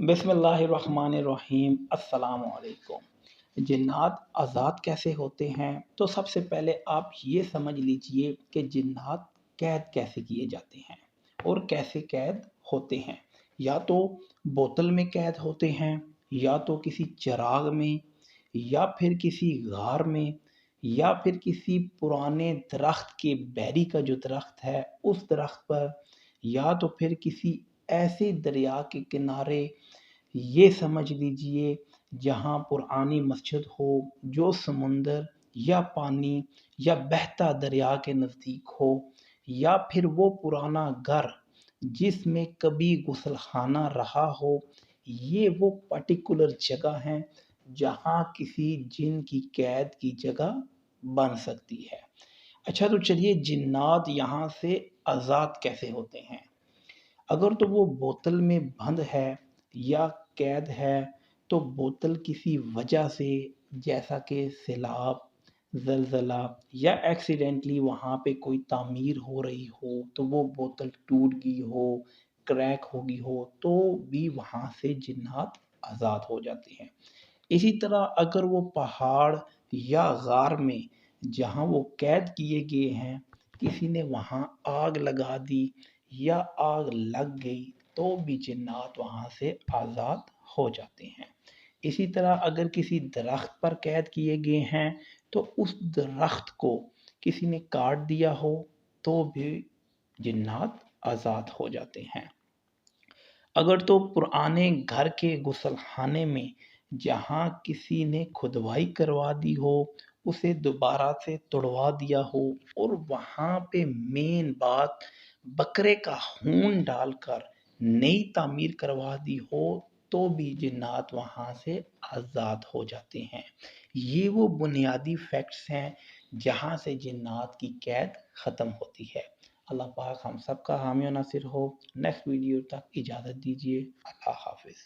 बिस्मिल्लाहिर्रहमानिर्रहीम। अस्सलाम वालेकुम। जिन्नात आज़ाद कैसे होते हैं? तो सबसे पहले आप ये समझ लीजिए कि जिन्नात कैद कैसे किए जाते हैं और कैसे कैद होते हैं। या तो बोतल में कैद होते हैं, या तो किसी चिराग में, या फिर किसी गार में, या फिर किसी पुराने दरख्त के बैरी का जो दरख्त है उस दरख्त पर, या तो फिर किसी ऐसे दरिया के किनारे, ये समझ लीजिए जहाँ पुरानी मस्जिद हो, जो समुंदर या पानी या बहता दरिया के नज़दीक हो, या फिर वो पुराना घर जिसमें कभी गुसलखाना रहा हो। ये वो पर्टिकुलर जगह हैं जहाँ किसी जिन की कैद की जगह बन सकती है। अच्छा, तो चलिए जिन्नात यहाँ से आज़ाद कैसे होते हैं। अगर तो वो बोतल में बंद है या कैद है, तो बोतल किसी वजह से, जैसा कि सैलाब, ज़लज़ला या एक्सीडेंटली वहाँ पे कोई तामीर हो रही हो, तो वो बोतल टूट गई हो, क्रैक हो गई हो, तो भी वहाँ से जिन्नात आज़ाद हो जाते हैं। इसी तरह अगर वो पहाड़ या गार में जहाँ वो कैद किए गए हैं, किसी ने वहाँ आग लगा दी या आग लग गई, तो भी जिन्नात वहाँ से आज़ाद हो जाते हैं। इसी तरह अगर किसी दरख्त पर कैद किए गए हैं, तो उस दरख्त को किसी ने काट दिया हो, तो भी जिन्नात आज़ाद हो जाते हैं। अगर तो पुराने घर के गुसलखाने में जहाँ किसी ने खुदवाई करवा दी हो, उसे दोबारा से तोड़वा दिया हो, और वहाँ पे मेन बात बकरे का खून डालकर नई तामीर करवा दी हो, तो भी जिन्नात वहाँ से आज़ाद हो जाते हैं। ये वो बुनियादी फैक्ट्स हैं जहाँ से जिन्नात की कैद ख़त्म होती है। अल्लाह पाक हम सब का हामी और नासिर हो। नेक्स्ट वीडियो तक इजाज़त दीजिए। अल्लाह हाफिज़।